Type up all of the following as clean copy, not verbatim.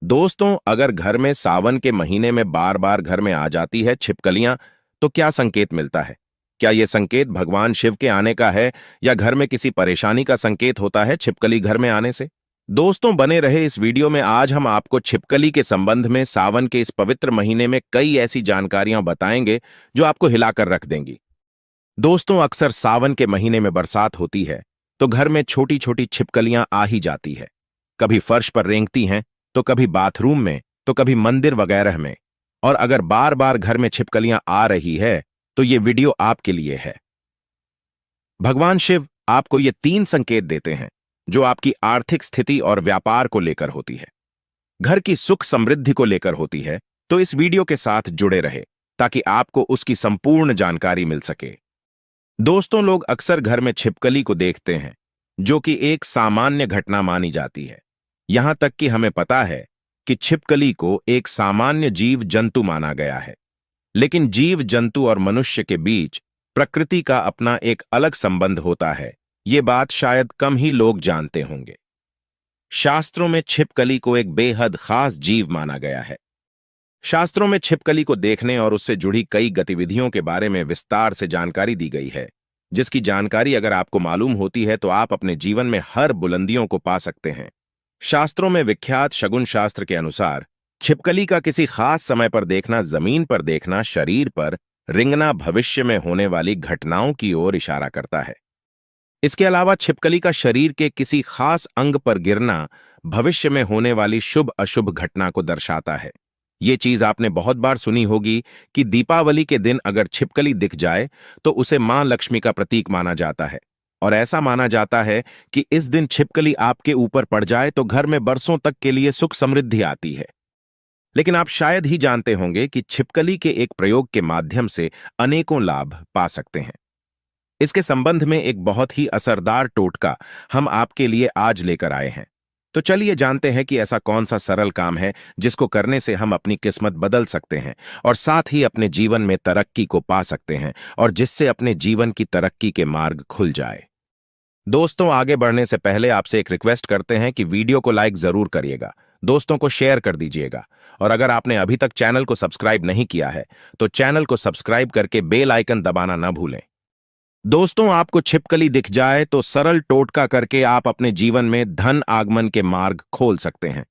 दोस्तों, अगर घर में सावन के महीने में बार बार घर में आ जाती है छिपकलियां, तो क्या संकेत मिलता है? क्या यह संकेत भगवान शिव के आने का है या घर में किसी परेशानी का संकेत होता है छिपकली घर में आने से? दोस्तों, बने रहे इस वीडियो में। आज हम आपको छिपकली के संबंध में सावन के इस पवित्र महीने में कई ऐसी जानकारियां बताएंगे जो आपको हिलाकर रख देंगी। दोस्तों, अक्सर सावन के महीने में बरसात होती है तो घर में छोटी छोटी छिपकलियां आ ही जाती है। कभी फर्श पर रेंगती हैं, तो कभी बाथरूम में, तो कभी मंदिर वगैरह में। और अगर बार बार घर में छिपकलियां आ रही है तो ये वीडियो आपके लिए है। भगवान शिव आपको ये 3 संकेत देते हैं जो आपकी आर्थिक स्थिति और व्यापार को लेकर होती है, घर की सुख समृद्धि को लेकर होती है। तो इस वीडियो के साथ जुड़े रहे ताकि आपको उसकी संपूर्ण जानकारी मिल सके। दोस्तों, लोग अक्सर घर में छिपकली को देखते हैं, जो कि एक सामान्य घटना मानी जाती है। यहां तक कि हमें पता है कि छिपकली को एक सामान्य जीव जंतु माना गया है। लेकिन जीव जंतु और मनुष्य के बीच प्रकृति का अपना एक अलग संबंध होता है। ये बात शायद कम ही लोग जानते होंगे। शास्त्रों में छिपकली को एक बेहद खास जीव माना गया है। शास्त्रों में छिपकली को देखने और उससे जुड़ी कई गतिविधियों के बारे में विस्तार से जानकारी दी गई है, जिसकी जानकारी अगर आपको मालूम होती है तो आप अपने जीवन में हर बुलंदियों को पा सकते हैं। शास्त्रों में विख्यात शगुन शास्त्र के अनुसार छिपकली का किसी खास समय पर देखना, जमीन पर देखना, शरीर पर रिंगना भविष्य में होने वाली घटनाओं की ओर इशारा करता है। इसके अलावा छिपकली का शरीर के किसी खास अंग पर गिरना भविष्य में होने वाली शुभ अशुभ घटना को दर्शाता है। ये चीज आपने बहुत बार सुनी होगी कि दीपावली के दिन अगर छिपकली दिख जाए तो उसे मां लक्ष्मी का प्रतीक माना जाता है। और ऐसा माना जाता है कि इस दिन छिपकली आपके ऊपर पड़ जाए तो घर में बरसों तक के लिए सुख समृद्धि आती है। लेकिन आप शायद ही जानते होंगे कि छिपकली के एक प्रयोग के माध्यम से अनेकों लाभ पा सकते हैं। इसके संबंध में एक बहुत ही असरदार टोटका हम आपके लिए आज लेकर आए हैं। तो चलिए जानते हैं कि ऐसा कौन सा सरल काम है जिसको करने से हम अपनी किस्मत बदल सकते हैं और साथ ही अपने जीवन में तरक्की को पा सकते हैं और जिससे अपने जीवन की तरक्की के मार्ग खुल जाए। दोस्तों, आगे बढ़ने से पहले आपसे एक रिक्वेस्ट करते हैं कि वीडियो को लाइक जरूर करिएगा, दोस्तों को शेयर कर दीजिएगा और अगर आपने अभी तक चैनल को सब्सक्राइब नहीं किया है तो चैनल को सब्सक्राइब करके बेल आइकन दबाना न भूलें। दोस्तों, आपको छिपकली दिख जाए तो सरल टोटका करके आप अपने जीवन में धन आगमन के मार्ग खोल सकते हैं।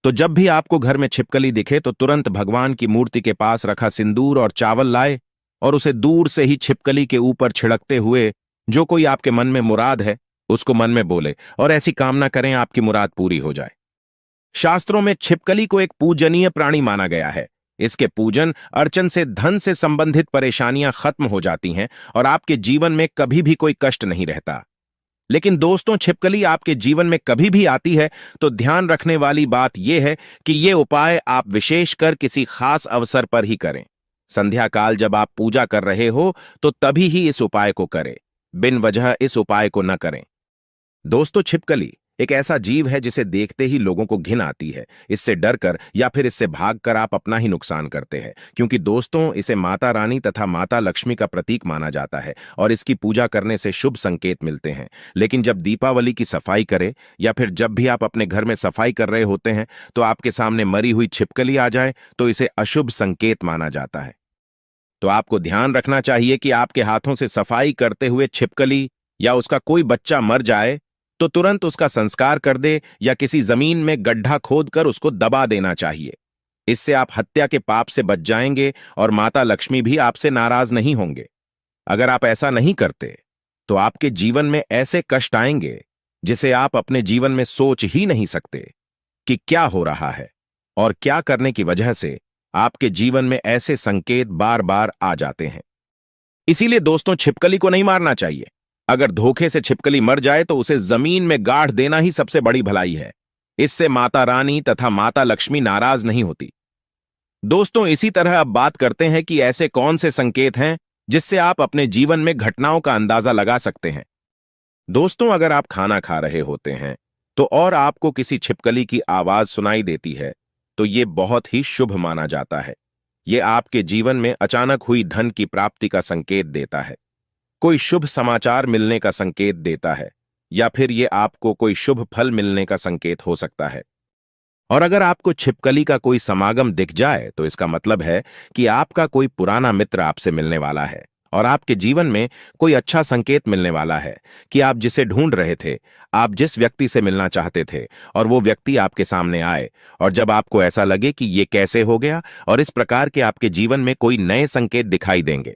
तो जब भी आपको घर में छिपकली दिखे तो तुरंत भगवान की मूर्ति के पास रखा सिंदूर और चावल लाए और उसे दूर से ही छिपकली के ऊपर छिड़कते हुए जो कोई आपके मन में मुराद है उसको मन में बोले और ऐसी कामना करें आपकी मुराद पूरी हो जाए। शास्त्रों में छिपकली को एक पूजनीय प्राणी माना गया है। इसके पूजन अर्चन से धन से संबंधित परेशानियां खत्म हो जाती हैं और आपके जीवन में कभी भी कोई कष्ट नहीं रहता। लेकिन दोस्तों, छिपकली आपके जीवन में कभी भी आती है तो ध्यान रखने वाली बात यह है कि ये उपाय आप विशेषकर किसी खास अवसर पर ही करें। संध्या काल जब आप पूजा कर रहे हो तो तभी ही इस उपाय को करें, बिन वजह इस उपाय को न करें। दोस्तों, छिपकली एक ऐसा जीव है जिसे देखते ही लोगों को घिन आती है। इससे डरकर या फिर इससे भागकर आप अपना ही नुकसान करते हैं, क्योंकि दोस्तों, इसे माता रानी तथा माता लक्ष्मी का प्रतीक माना जाता है और इसकी पूजा करने से शुभ संकेत मिलते हैं। लेकिन जब दीपावली की सफाई करें या फिर जब भी आप अपने घर में सफाई कर रहे होते हैं तो आपके सामने मरी हुई छिपकली आ जाए तो इसे अशुभ संकेत माना जाता है। तो आपको ध्यान रखना चाहिए कि आपके हाथों से सफाई करते हुए छिपकली या उसका कोई बच्चा मर जाए तो तुरंत उसका संस्कार कर दे या किसी जमीन में गड्ढा खोदकर उसको दबा देना चाहिए। इससे आप हत्या के पाप से बच जाएंगे और माता लक्ष्मी भी आपसे नाराज नहीं होंगे। अगर आप ऐसा नहीं करते तो आपके जीवन में ऐसे कष्ट आएंगे जिसे आप अपने जीवन में सोच ही नहीं सकते कि क्या हो रहा है और क्या करने की वजह से आपके जीवन में ऐसे संकेत बार बार आ जाते हैं। इसीलिए दोस्तों, छिपकली को नहीं मारना चाहिए। अगर धोखे से छिपकली मर जाए तो उसे जमीन में गाड़ देना ही सबसे बड़ी भलाई है। इससे माता रानी तथा माता लक्ष्मी नाराज नहीं होती। दोस्तों, इसी तरह अब बात करते हैं कि ऐसे कौन से संकेत हैं जिससे आप अपने जीवन में घटनाओं का अंदाजा लगा सकते हैं। दोस्तों, अगर आप खाना खा रहे होते हैं तो और आपको किसी छिपकली की आवाज सुनाई देती है तो यह बहुत ही शुभ माना जाता है। यह आपके जीवन में अचानक हुई धन की प्राप्ति का संकेत देता है, कोई शुभ समाचार मिलने का संकेत देता है या फिर यह आपको कोई शुभ फल मिलने का संकेत हो सकता है। और अगर आपको छिपकली का कोई समागम दिख जाए तो इसका मतलब है कि आपका कोई पुराना मित्र आपसे मिलने वाला है और आपके जीवन में कोई अच्छा संकेत मिलने वाला है कि आप जिसे ढूंढ रहे थे, आप जिस व्यक्ति से मिलना चाहते थे, और वो व्यक्ति आपके सामने आए। और जब आपको ऐसा लगे कि ये कैसे हो गया, और इस प्रकार के आपके जीवन में कोई नए संकेत दिखाई देंगे।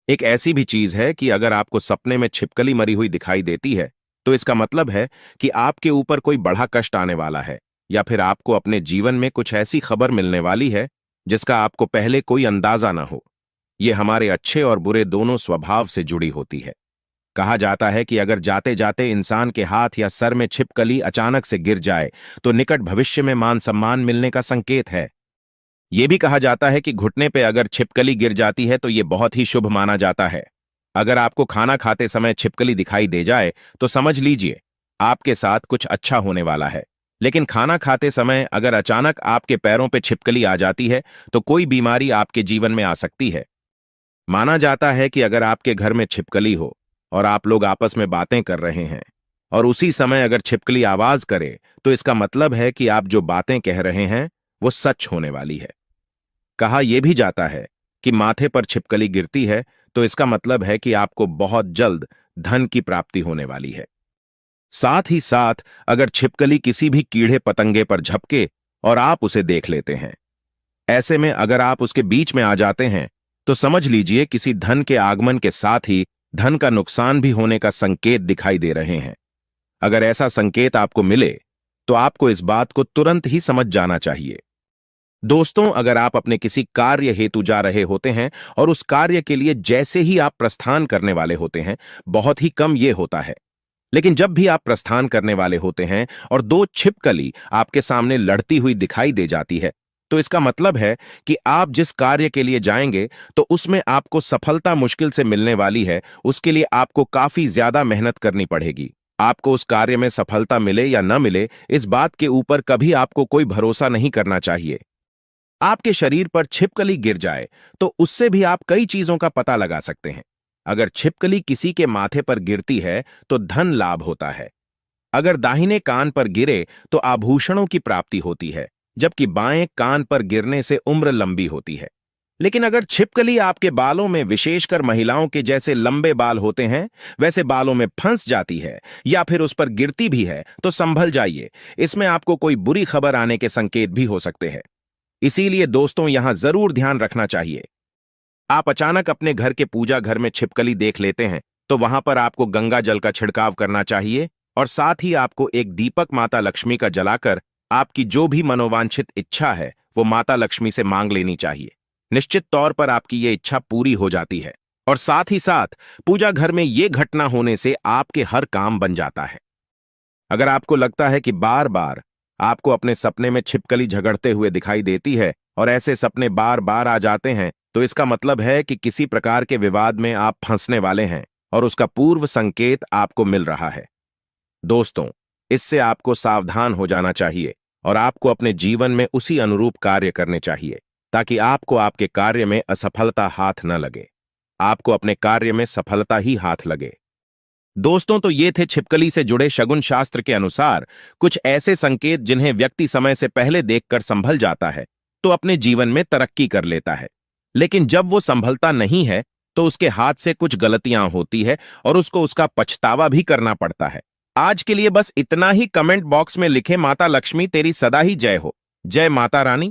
एक ऐसी भी चीज है कि अगर आपको सपने में छिपकली मरी हुई दिखाई देती है तो इसका मतलब है कि आपके ऊपर कोई बड़ा कष्ट आने वाला है, या फिर आपको अपने जीवन में कुछ ऐसी खबर मिलने वाली है जिसका आपको पहले कोई अंदाजा ना हो। ये हमारे अच्छे और बुरे दोनों स्वभाव से जुड़ी होती है। कहा जाता है कि अगर जाते जाते इंसान के हाथ या सर में छिपकली अचानक से गिर जाए तो निकट भविष्य में मान सम्मान मिलने का संकेत है। यह भी कहा जाता है कि घुटने पे अगर छिपकली गिर जाती है तो यह बहुत ही शुभ माना जाता है। अगर आपको खाना खाते समय छिपकली दिखाई दे जाए तो समझ लीजिए आपके साथ कुछ अच्छा होने वाला है। लेकिन खाना खाते समय अगर अचानक आपके पैरों पे छिपकली आ जाती है तो कोई बीमारी आपके जीवन में आ सकती है। माना जाता है कि अगर आपके घर में छिपकली हो और आप लोग आपस में बातें कर रहे हैं और उसी समय अगर छिपकली आवाज करे तो इसका मतलब है कि आप जो बातें कह रहे हैं वो सच होने वाली है। कहा यह भी जाता है कि माथे पर छिपकली गिरती है तो इसका मतलब है कि आपको बहुत जल्द धन की प्राप्ति होने वाली है। साथ ही साथ अगर छिपकली किसी भी कीड़े पतंगे पर झपके और आप उसे देख लेते हैं, ऐसे में अगर आप उसके बीच में आ जाते हैं तो समझ लीजिए किसी धन के आगमन के साथ ही धन का नुकसान भी होने का संकेत दिखाई दे रहे हैं। अगर ऐसा संकेत आपको मिले तो आपको इस बात को तुरंत ही समझ जाना चाहिए। दोस्तों, अगर आप अपने किसी कार्य हेतु जा रहे होते हैं और उस कार्य के लिए जैसे ही आप प्रस्थान करने वाले होते हैं, बहुत ही कम ये होता है, लेकिन जब भी आप प्रस्थान करने वाले होते हैं और दो छिपकली आपके सामने लड़ती हुई दिखाई दे जाती है तो इसका मतलब है कि आप जिस कार्य के लिए जाएंगे तो उसमें आपको सफलता मुश्किल से मिलने वाली है। उसके लिए आपको काफी ज्यादा मेहनत करनी पड़ेगी। आपको उस कार्य में सफलता मिले या न मिले, इस बात के ऊपर कभी आपको कोई भरोसा नहीं करना चाहिए। आपके शरीर पर छिपकली गिर जाए तो उससे भी आप कई चीजों का पता लगा सकते हैं। अगर छिपकली किसी के माथे पर गिरती है तो धन लाभ होता है। अगर दाहिने कान पर गिरे तो आभूषणों की प्राप्ति होती है, जबकि बाएं कान पर गिरने से उम्र लंबी होती है। लेकिन अगर छिपकली आपके बालों में, विशेषकर महिलाओं के जैसे लंबे बाल होते हैं वैसे बालों में फंस जाती है या फिर उस पर गिरती भी है तो संभल जाइए, इसमें आपको कोई बुरी खबर आने के संकेत भी हो सकते हैं। इसीलिए दोस्तों, यहां जरूर ध्यान रखना चाहिए। आप अचानक अपने घर के पूजा घर में छिपकली देख लेते हैं तो वहां पर आपको गंगा जल का छिड़काव करना चाहिए और साथ ही आपको एक दीपक माता लक्ष्मी का जलाकर आपकी जो भी मनोवांछित इच्छा है वो माता लक्ष्मी से मांग लेनी चाहिए। निश्चित तौर पर आपकी ये इच्छा पूरी हो जाती है और साथ ही साथ पूजा घर में ये घटना होने से आपके हर काम बन जाता है। अगर आपको लगता है कि बार बार आपको अपने सपने में छिपकली झगड़ते हुए दिखाई देती है और ऐसे सपने बार बार आ जाते हैं तो इसका मतलब है कि किसी प्रकार के विवाद में आप फंसने वाले हैं और उसका पूर्व संकेत आपको मिल रहा है। दोस्तों, इससे आपको सावधान हो जाना चाहिए और आपको अपने जीवन में उसी अनुरूप कार्य करने चाहिए ताकि आपको आपके कार्य में असफलता हाथ न लगे, आपको अपने कार्य में सफलता ही हाथ लगे। दोस्तों, तो ये थे छिपकली से जुड़े शगुन शास्त्र के अनुसार कुछ ऐसे संकेत जिन्हें व्यक्ति समय से पहले देखकर संभल जाता है तो अपने जीवन में तरक्की कर लेता है। लेकिन जब वो संभलता नहीं है तो उसके हाथ से कुछ गलतियां होती है और उसको उसका पछतावा भी करना पड़ता है। आज के लिए बस इतना ही। कमेंट बॉक्स में लिखें, माता लक्ष्मी तेरी सदा ही जय हो। जय माता रानी।